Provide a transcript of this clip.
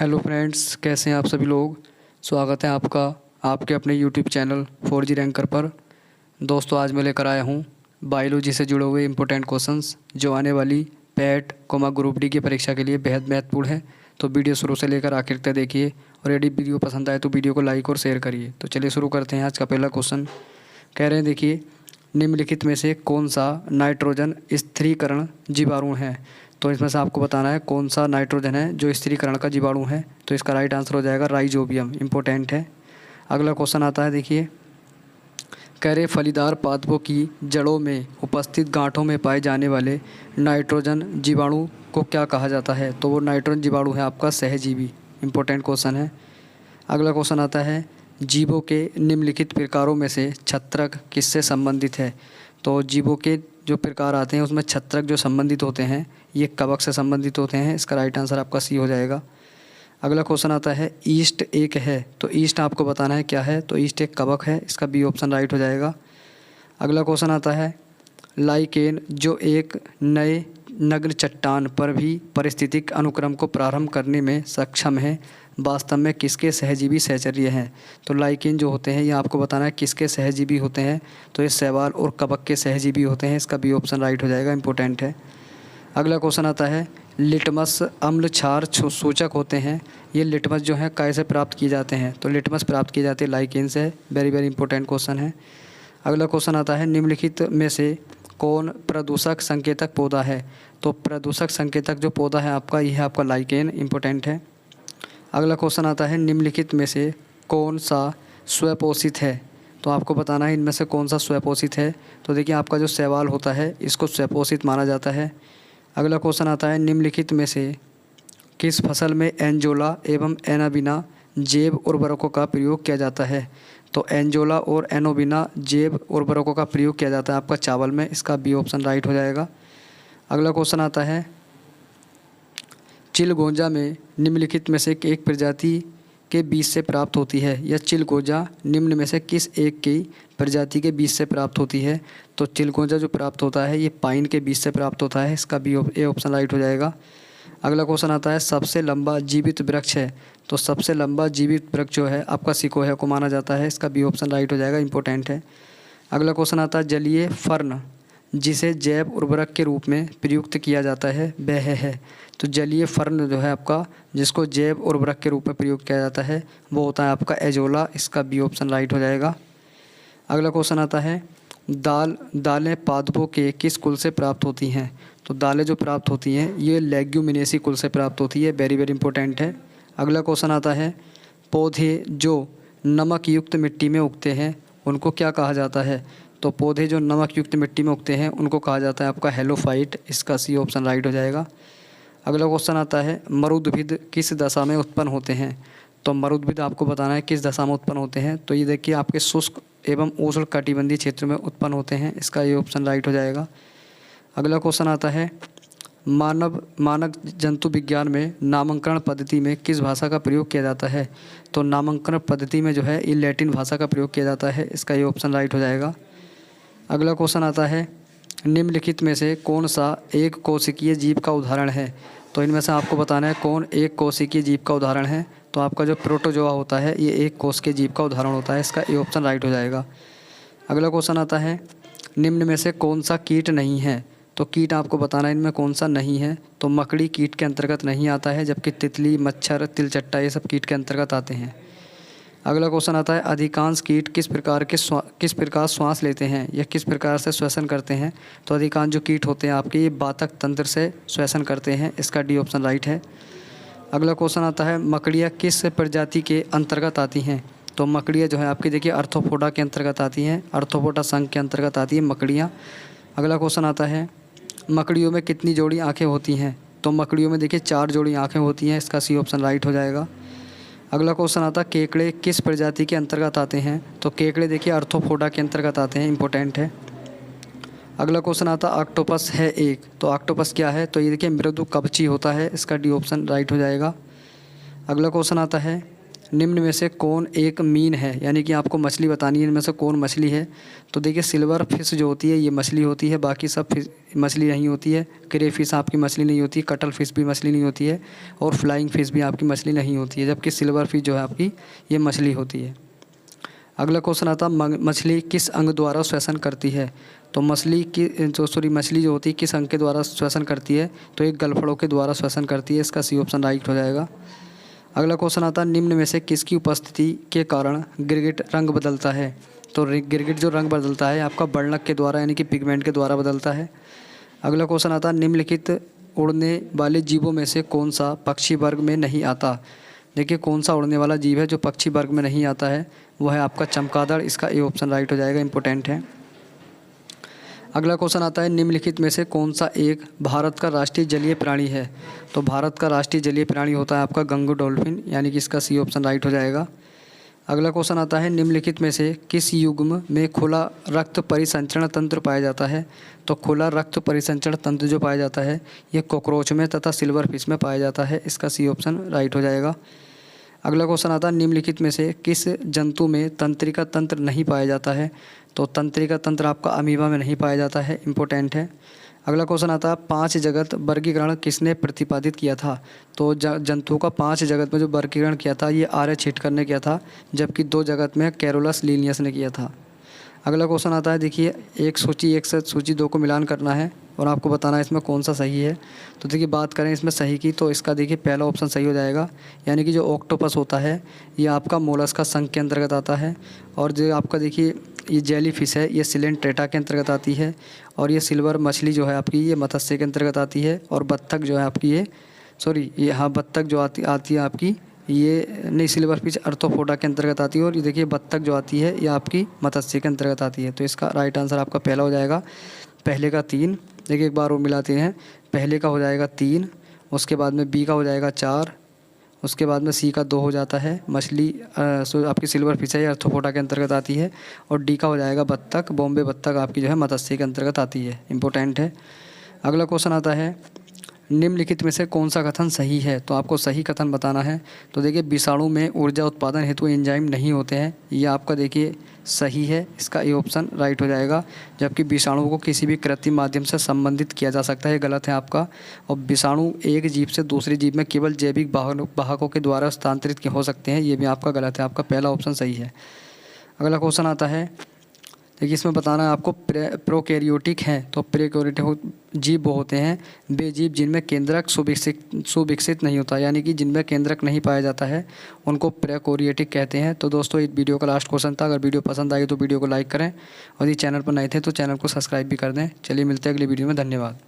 Hello friends, कैसे हैं आप सभी लोग। स्वागत है आपका आपके अपने यूट्यूब चैनल 4G रैंकर पर। दोस्तों, आज मैं लेकर आया हूं बायोलॉजी से जुड़े हुए इम्पोर्टेंट क्वेश्चंस जो आने वाली पैट ग्रुप डी की परीक्षा के लिए बेहद महत्वपूर्ण है। तो वीडियो शुरू से लेकर आखिर तक देखिए और यदि वीडियो पसंद आए तो वीडियो को लाइक और शेयर करिए। तो चलिए शुरू करते हैं। आज का पहला क्वेश्चन कह रहे हैं, देखिए, निम्नलिखित में से कौन सा नाइट्रोजन स्थिरीकरण जीवाणु है। तो इसमें से आपको बताना है कौन सा नाइट्रोजन है जो स्थिरीकरण का जीवाणु है। तो इसका राइट आंसर हो जाएगा राइजोबियम। इम्पोर्टेंट है। अगला क्वेश्चन आता है, देखिए, कह रहे फलीदार पादपों की जड़ों में उपस्थित गांठों में पाए जाने वाले नाइट्रोजन जीवाणु को क्या कहा जाता है। तो वो नाइट्रोजन जीवाणु है आपका सहजीवी। इम्पोर्टेंट क्वेश्चन है। अगला क्वेश्चन आता है, जीवों के निम्नलिखित प्रकारों में से छत्रक किससे संबंधित है। तो जीवों के जो प्रकार आते हैं उसमें छत्रक जो संबंधित होते हैं ये कवक से संबंधित होते हैं। इसका राइट आंसर आपका सी हो जाएगा। अगला क्वेश्चन आता है, ईस्ट एक है। तो ईस्ट आपको बताना है क्या है। तो ईस्ट एक कवक है। इसका बी ऑप्शन राइट हो जाएगा। अगला क्वेश्चन आता है, लाइकेन जो एक नए नग्न चट्टान पर भी पारिस्थितिक अनुक्रम को प्रारंभ करने में सक्षम है, वास्तव में किसके सहजीवी सहचर्य हैं। तो लाइकेन जो होते हैं ये आपको बताना है किसके सहजीवी होते हैं। तो ये शैवाल और कवक के सहजीवी होते हैं। इसका बी ऑप्शन राइट हो जाएगा। इंपॉर्टेंट है। अगला क्वेश्चन आता है, लिटमस अम्ल क्षार सूचक होते हैं। ये लिटमस जो है कैसे प्राप्त किए जाते हैं। तो लिटमस प्राप्त किए जाते हैं लाइकेन से। वेरी वेरी इंपॉर्टेंट क्वेश्चन है। अगला क्वेश्चन आता है, निम्नलिखित में से कौन प्रदूषक संकेतक पौधा है। तो प्रदूषक संकेतक जो पौधा है आपका ये है आपका लाइकेन। इम्पोर्टेंट है। अगला क्वेश्चन आता है, निम्नलिखित में से कौन सा स्वपोषित है। तो आपको बताना है इनमें से कौन सा स्वपोषित है। तो देखिए आपका जो शैवाल होता है इसको स्वपोषित माना जाता है। अगला क्वेश्चन आता है, निम्नलिखित में से किस फसल में एंजोला एवं एनाबिना जैव उर्वरकों का प्रयोग किया जाता है। तो एंजोला और एनोबिना जैव उर्वरकों का प्रयोग किया जाता है आपका चावल में। इसका बी ऑप्शन राइट हो जाएगा। अगला क्वेश्चन आता है, चिलगोजा में निम्नलिखित में से एक प्रजाति के बीज से प्राप्त होती है। यह चिलगोजा निम्न में से किस एक की प्रजाति के बीज से प्राप्त होती है। तो चिलगोजा जो प्राप्त होता है ये पाइन के बीज से प्राप्त होता है। इसका बी ए ऑप्शन राइट हो जाएगा। अगला क्वेश्चन आता है, सबसे लंबा जीवित वृक्ष है। तो सबसे लंबा जीवित वृक्ष जो है आपका सिकोया को माना जाता है। इसका बी ऑप्शन राइट हो जाएगा। इंपॉर्टेंट है। अगला क्वेश्चन आता है, जलीय फर्न जिसे जैव उर्वरक के रूप में प्रयुक्त किया जाता है वह है। तो जलीय फर्न जो है आपका जिसको जैव उर्वरक के रूप में प्रयोग किया जाता है वो होता है आपका एजोला। इसका बी ऑप्शन राइट हो जाएगा। अगला क्वेश्चन आता है, दालें पादपों के किस कुल से प्राप्त होती हैं। तो दालें जो प्राप्त होती हैं ये लेग्यूमिनेसी कुल से प्राप्त होती है। वेरी वेरी इंपॉर्टेंट है। अगला क्वेश्चन आता है, पौधे जो नमक युक्त मिट्टी में उगते हैं उनको क्या कहा जाता है। तो पौधे जो नमक युक्त मिट्टी में उगते हैं उनको कहा जाता है आपका हेलोफाइट। इसका सी ऑप्शन राइट हो जाएगा। अगला क्वेश्चन आता है, मरुद्भिद किस दशा में उत्पन्न होते हैं। तो मरुद्भिद आपको बताना है किस दशा में उत्पन्न होते हैं। तो ये देखिए आपके शुष्क एवं उष्ण कटिबंधीय क्षेत्र में उत्पन्न होते हैं। इसका ये ऑप्शन राइट हो जाएगा। अगला क्वेश्चन आता है, मानव जंतु विज्ञान में नामांकन पद्धति में किस भाषा का प्रयोग किया जाता है। तो नामांकन पद्धति में जो है ये लैटिन भाषा का प्रयोग किया जाता है। इसका ये ऑप्शन राइट हो जाएगा। अगला क्वेश्चन आता है, निम्नलिखित में से कौन सा एक कोशिकीय जीव का उदाहरण है। तो इनमें से आपको बताना है कौन एक कोशिकीय जीव का उदाहरण है। तो आपका जो प्रोटोजोआ होता है ये एक कोश के जीव का उदाहरण होता है। इसका ए ऑप्शन राइट हो जाएगा। अगला क्वेश्चन आता है, निम्न में से कौन सा कीट नहीं है। तो कीट आपको बताना है इनमें कौन सा नहीं है। तो मकड़ी कीट के अंतर्गत नहीं आता है, जबकि तितली, मच्छर, तिलचट्टा ये सब कीट के अंतर्गत आते हैं। अगला क्वेश्चन आता है, अधिकांश कीट किस प्रकार श्वास लेते हैं या किस प्रकार से श्वसन करते हैं। तो अधिकांश जो कीट होते हैं आपके ये बातक तंत्र से श्वसन करते हैं। इसका डी ऑप्शन राइट है। अगला क्वेश्चन आता है, मकड़ियाँ किस प्रजाति के अंतर्गत आती हैं। तो मकड़ियाँ जो है आपकी देखिए आर्थ्रोपोडा के अंतर्गत आती हैं। आर्थ्रोपोडा संघ के अंतर्गत आती है मकड़ियाँ। अगला क्वेश्चन आता है, मकड़ियों में कितनी जोड़ी आँखें होती हैं। तो मकड़ियों में देखिए 4 जोड़ी आँखें होती हैं। इसका सी ऑप्शन राइट हो जाएगा। अगला क्वेश्चन आता है, केकड़े किस प्रजाति के अंतर्गत आते हैं। तो केकड़े देखिए आर्थ्रोपोडा के अंतर्गत आते हैं। इंपॉर्टेंट है। अगला क्वेश्चन आता है, ऑक्टोपस है एक। तो ऑक्टोपस क्या है। तो ये देखिए मृदु कवची होता है। इसका डी ऑप्शन राइट हो जाएगा। अगला क्वेश्चन आता है, निम्न में से कौन एक मीन है, यानी कि आपको मछली बतानी है, इनमें से कौन मछली है। तो देखिए सिल्वर फिश जो होती है ये मछली होती है, बाकी सब फिश मछली नहीं होती है। क्रे फिश आपकी मछली नहीं होती, कटल फिश भी मछली नहीं होती है, और फ्लाइंग फिश भी आपकी मछली नहीं होती है, जबकि सिल्वर फिश जो है आपकी ये मछली होती है। अगला क्वेश्चन आता है मछली किस अंग द्वारा श्वसन करती है। तो मछली जो होती है किस अंग के द्वारा श्वसन करती है, तो एक गलफड़ों के द्वारा श्वसन करती है। इसका सी ऑप्शन राइट हो जाएगा। अगला क्वेश्चन आता है निम्न में से किसकी उपस्थिति के कारण गिरगिट रंग बदलता है। तो गिरगिट जो रंग बदलता है आपका वर्णक के द्वारा यानी कि पिगमेंट के द्वारा बदलता है। अगला क्वेश्चन आता है निम्नलिखित उड़ने वाले जीवों में से कौन सा पक्षी वर्ग में नहीं आता। देखिए कौन सा उड़ने वाला जीव है जो पक्षी वर्ग में नहीं आता है, वह है आपका चमगादड़। इसका ए ऑप्शन राइट हो जाएगा, इंपॉर्टेंट है। अगला क्वेश्चन आता है निम्नलिखित में से कौन सा एक भारत का राष्ट्रीय जलीय प्राणी है। तो भारत का राष्ट्रीय जलीय प्राणी होता है आपका गंगो डॉल्फिन, यानी कि इसका सी ऑप्शन राइट हो जाएगा। अगला क्वेश्चन आता है निम्नलिखित में से किस युग्म में खुला रक्त परिसंचरण तंत्र पाया जाता है। तो खुला रक्त परिसंचरण तंत्र जो पाया जाता है ये कॉकरोच में तथा सिल्वर फिश में पाया जाता है। इसका सी ऑप्शन राइट हो जाएगा। अगला क्वेश्चन आता है निम्नलिखित में से किस जंतु में तंत्रिका तंत्र नहीं पाया जाता है। तो तंत्रिका तंत्र आपका अमीबा में नहीं पाया जाता है, इंपॉर्टेंट है। अगला क्वेश्चन आता है 5 जगत वर्गीकरण किसने प्रतिपादित किया था। तो जंतुओं का 5 जगत में जो वर्गीकरण किया था ये आर्य छिटकर ने किया था, जबकि 2 जगत में कैरोलस लीनियस ने किया था। अगला क्वेश्चन आता है देखिए एक सूची 1 से सूची 2 को मिलान करना है और आपको बताना है इसमें कौन सा सही है। तो देखिए बात करें इसमें सही की, तो इसका देखिए पहला ऑप्शन सही हो जाएगा, यानी कि जो ऑक्टोपस होता है ये आपका मोलस्का संघ के अंतर्गत आता है। और जो आपका देखिए ये जेली फिश है ये सिलेंट्रेटा के अंतर्गत आती है, और ये सिल्वर मछली जो है आपकी ये मत्स्य के अंतर्गत आती है। और बत्तख जो है आपकी ये बत्तख जो आती है आपकी ये नहीं सिल्वर फिश अर्थोपोडा के अंतर्गत आती है। और ये देखिए बत्तख जो आती है ये आपकी मत्स्य के अंतर्गत आती है। तो इसका राइट आंसर आपका पहला हो जाएगा। पहले का 3, देखिए एक बार वो मिलाते हैं। पहले का हो जाएगा 3, उसके बाद में बी का हो जाएगा 4, उसके बाद में सी का 2 हो जाता है। मछली आपकी सिल्वर फिश है अर्थोपोडा के अंतर्गत आती है। और डी का हो जाएगा बत्तख, बॉम्बे बत्तख आपकी जो है मत्स्य के अंतर्गत आती है, इंपॉर्टेंट है। अगला क्वेश्चन आता है निम्नलिखित में से कौन सा कथन सही है। तो आपको सही कथन बताना है। तो देखिए विषाणु में ऊर्जा उत्पादन हेतु एंजाइम नहीं होते हैं, ये आपका देखिए सही है। इसका ए ऑप्शन राइट हो जाएगा। जबकि विषाणु को किसी भी कृत्रिम माध्यम से संबंधित किया जा सकता है, गलत है आपका। और विषाणु एक जीव से दूसरे जीव में केवल जैविक वाहकों के द्वारा हस्तांतरित हो सकते हैं, ये भी आपका गलत है। आपका पहला ऑप्शन सही है। अगला क्वेश्चन आता है देखिए इसमें बताना है आपको प्रोकैरियोटिक हैं। तो प्रोकैरियोटिक जीव वो होते हैं बेजीव जिनमें केंद्रक सुविकसित नहीं होता, यानी कि जिनमें केंद्रक नहीं पाया जाता है, उनको प्रोकैरियोटिक कहते हैं। तो दोस्तों इस वीडियो का लास्ट क्वेश्चन था। अगर वीडियो पसंद आई तो वीडियो को लाइक करें, और यदि चैनल पर नए थे तो चैनल को सब्सक्राइब भी कर दें। चलिए मिलते हैं अगली वीडियो में, धन्यवाद।